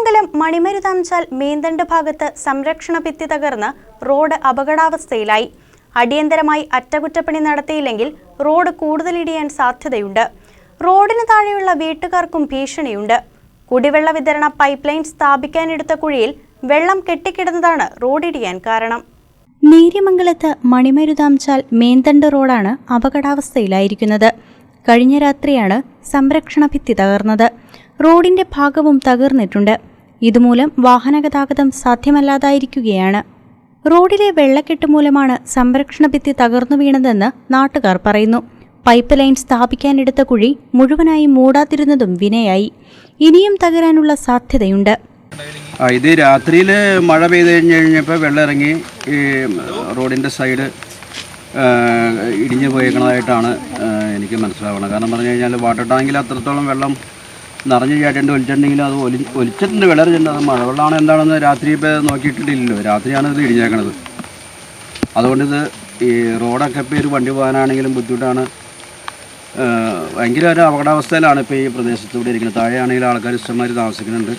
നേര്യമംഗലം മണിമരുതാംചാൽ മേന്തണ്ട് ഭാഗത്ത് സംരക്ഷണ ഭിത്തി തകർന്ന് റോഡ് അപകടാവസ്ഥയിലായി. അടിയന്തരമായി അറ്റകുറ്റപ്പണി നടത്തിയില്ലെങ്കിൽ റോഡ് കൂടുതൽ ഇടിയാൻ സാധ്യതയുണ്ട്. റോഡിന് താഴെയുള്ള വീട്ടുകാർക്കും ഭീഷണിയുണ്ട്. കുടിവെള്ള വിതരണ പൈപ്പ് ലൈൻ സ്ഥാപിക്കാനെടുത്ത കുഴിയിൽ വെള്ളം കെട്ടിക്കിടന്നതാണ് റോഡിടിയാൻ കാരണം. നേര്യമംഗലത്ത് മണിമരുതാംചാൽ മേന്തണ്ട് റോഡാണ് അപകടാവസ്ഥയിലായിരിക്കുന്നത്. കഴിഞ്ഞ രാത്രിയാണ് സംരക്ഷണ ഭിത്തി തകർന്നത്. റോഡിന്റെ ഭാഗവും തകർന്നിട്ടുണ്ട്. ഇതുമൂലം വാഹനഗതാഗതം സാധ്യമല്ലാതായിരിക്കുകയാണ്. റോഡിലെ വെള്ളക്കെട്ട് മൂലമാണ് സംരക്ഷണ ഭിത്തി തകർന്നു വീണതെന്ന് നാട്ടുകാർ പറയുന്നു. പൈപ്പ് ലൈൻ സ്ഥാപിക്കാനെടുത്ത കുഴി മുഴുവനായി മൂടാതിരുന്നതും വിനയായി. ഇനിയും തകരാനുള്ള സാധ്യതയുണ്ട്. ഇത് രാത്രിയിൽ മഴ പെയ്ത് കഴിഞ്ഞപ്പോൾ വെള്ളം ഇറങ്ങി ഈ റോഡിൻ്റെ സൈഡ് ഇടിഞ്ഞു പോയേക്കുന്നതായിട്ടാണ് എനിക്ക് മനസ്സിലാവുന്നത്. കാരണം പറഞ്ഞു കഴിഞ്ഞാൽ വാട്ടർ ടാങ്കിൽ അത്രത്തോളം വെള്ളം നിറഞ്ഞു ചേട്ടേണ്ടി ഒലിച്ചിട്ടുണ്ടെങ്കിലും അത് ഒലിച്ചിട്ടുണ്ട്, വിളറിച്ചിട്ടുണ്ട്. അത് മഴവെള്ളമാണ് എന്താണെന്ന് രാത്രി ഇപ്പോൾ നോക്കിയിട്ടില്ലല്ലോ. രാത്രിയാണ് ഇത് ഇടിഞ്ഞേക്കണത്. അതുകൊണ്ട് ഇത് ഈ റോഡൊക്കെ ഇപ്പോൾ ഒരു വണ്ടി പോകാനാണെങ്കിലും ബുദ്ധിമുട്ടാണ്. ഭയങ്കര ഒരു അപകടാവസ്ഥയിലാണ് ഇപ്പോൾ ഈ പ്രദേശത്തൂടെ ഇരിക്കുന്നത്. താഴെയാണെങ്കിൽ ആൾക്കാർ ഇഷ്ടംമാതിരി താമസിക്കുന്നുണ്ട്.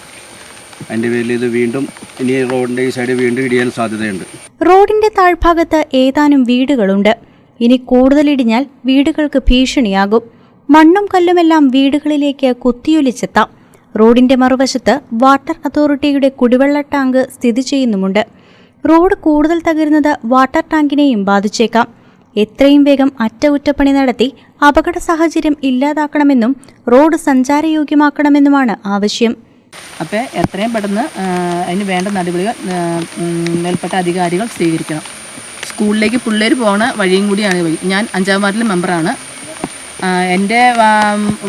അതിൻ്റെ പേരിൽ ഇത് വീണ്ടും ഇനി റോഡിൻ്റെ ഈ സൈഡ് വീണ്ടും ഇടിയാൻ സാധ്യതയുണ്ട്. റോഡിന്റെ താഴ്ഭാഗത്ത് ഏതാനും വീടുകളുണ്ട്. ഇനി കൂടുതൽ ഇടിഞ്ഞാൽ വീടുകൾക്ക് ഭീഷണിയാകും. മണ്ണും കല്ലുമെല്ലാം വീടുകളിലേക്ക് കുത്തിയൊലിച്ചെത്താം. റോഡിന്റെ മറുവശത്ത് വാട്ടർ അതോറിറ്റിയുടെ കുടിവെള്ള ടാങ്ക് സ്ഥിതി ചെയ്യുന്നുമുണ്ട്. റോഡ് കൂടുതൽ തകരുന്നത് വാട്ടർ ടാങ്കിനെയും ബാധിച്ചേക്കാം. എത്രയും വേഗം അറ്റകുറ്റപ്പണി നടത്തി അപകട സാഹചര്യം ഇല്ലാതാക്കണമെന്നും റോഡ് സഞ്ചാരയോഗ്യമാക്കണമെന്നുമാണ് ആവശ്യം. അപ്പോൾ എത്രയും പെട്ടെന്ന് അതിന് വേണ്ട നടപടികൾ മേൽപ്പെട്ട അധികാരികൾ സ്വീകരിക്കണം. സ്കൂളിലേക്ക് പിള്ളേർ പോകുന്ന വഴിയും കൂടിയാണ് വഴി. ഞാൻ 5ാം വാർഡിലെ മെമ്പറാണ്. എൻ്റെ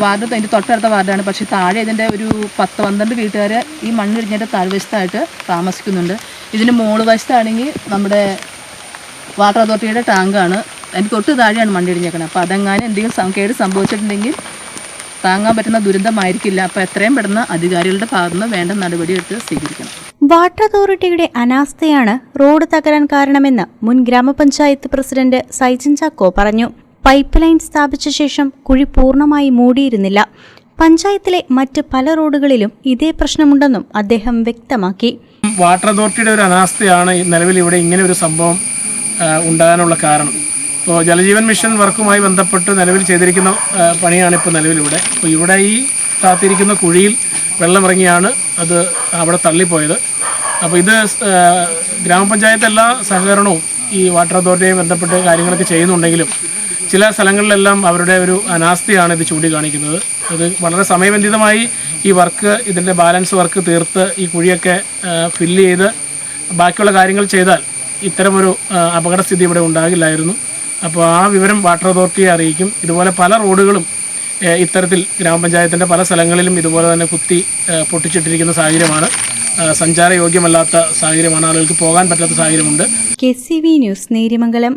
വാർഡ് എൻ്റെ തൊട്ടടുത്ത വാർഡാണ്. പക്ഷേ താഴെ ഇതിൻ്റെ ഒരു 10-12 വീട്ടുകാർ ഈ മണ്ണിടിഞ്ഞിട്ട് താഴ്വശത്തായിട്ട് താമസിക്കുന്നുണ്ട്. ഇതിന് മുകൾ വശത്താണെങ്കിൽ നമ്മുടെ വാട്ടർ അതോറിറ്റിയുടെ ടാങ്കാണ്. അതിന് തൊട്ട് താഴെയാണ് മണ്ണിടിഞ്ഞേക്കുന്നത്. അപ്പോൾ അതെങ്ങാനും എന്തെങ്കിലും കേട് സംഭവിച്ചിട്ടുണ്ടെങ്കിൽ താങ്ങാൻ പറ്റുന്ന ദുരന്തമായിരിക്കില്ല. അപ്പോൾ എത്രയും പെട്ടെന്ന് അധികാരികളുടെ ഭാഗത്തുനിന്ന് വേണ്ട നടപടിയെടുത്ത് സ്വീകരിക്കണം. വാട്ടർ അതോറിറ്റിയുടെ അനാസ്ഥയാണ് റോഡ് തകരാൻ കാരണമെന്ന് മുൻ ഗ്രാമപഞ്ചായത്ത് പ്രസിഡന്റ് സൈജൻ ചാക്കോ പറഞ്ഞു. പൈപ്പ് ലൈൻ സ്ഥാപിച്ച ശേഷം കുഴി പൂർണ്ണമായി മൂടിയിരുന്നില്ല. പഞ്ചായത്തിലെ മറ്റ് പല റോഡുകളിലും ഇതേ പ്രശ്നമുണ്ടെന്നും അദ്ദേഹം വ്യക്തമാക്കി. വാട്ടർ അതോറിറ്റിയുടെ ഒരു അനാസ്ഥയാണ് നിലവിൽ ഇവിടെ ഇങ്ങനെ ഒരു സംഭവം ഉണ്ടാകാനുള്ള കാരണം. ഇപ്പോൾ ജലജീവൻ മിഷൻ വർക്കുമായി ബന്ധപ്പെട്ട് നിലവിൽ ചെയ്തിരിക്കുന്ന പണിയാണ് ഇപ്പോൾ നിലവിലിവിടെ. അപ്പോൾ ഇവിടെ ഈ കാത്തിരിക്കുന്ന കുഴിയിൽ വെള്ളമിറങ്ങിയാണ് അത് അവിടെ തള്ളിപ്പോയത്. അപ്പോൾ ഇത് ഗ്രാമപഞ്ചായത്ത് എല്ലാ സഹകരണവും ഈ വാട്ടർ അതോറിറ്റിയുമായി ബന്ധപ്പെട്ട് കാര്യങ്ങളൊക്കെ ചെയ്യുന്നുണ്ടെങ്കിലും ചില സ്ഥലങ്ങളിലെല്ലാം അവരുടെ ഒരു അനാസ്ഥയാണ് ഇത് ചൂണ്ടിക്കാണിക്കുന്നത്. അത് വളരെ സമയബന്ധിതമായി ഈ വർക്ക്, ഇതിൻ്റെ ബാലൻസ് വർക്ക് തീർത്ത് ഈ കുഴിയൊക്കെ ഫില്ല് ചെയ്ത് ബാക്കിയുള്ള കാര്യങ്ങൾ ചെയ്താൽ ഇത്തരമൊരു അപകടസ്ഥിതി ഇവിടെ ഉണ്ടാകില്ലായിരുന്നു. അപ്പോൾ ആ വിവരം വാട്ടർ അതോറിറ്റിയെ അറിയിക്കും. ഇതുപോലെ പല റോഡുകളും ഇത്തരത്തിൽ ഗ്രാമപഞ്ചായത്തിൻ്റെ പല സ്ഥലങ്ങളിലും ഇതുപോലെ തന്നെ കുത്തി പൊട്ടിച്ചിട്ടിരിക്കുന്ന സാഹചര്യമാണ്. സഞ്ചാരയോഗ്യമല്ലാത്ത സാഹചര്യമാണ്. ആളുകൾക്ക് പോകാൻ പറ്റാത്ത സാഹചര്യമുണ്ട്. KCV news Neriamangalam.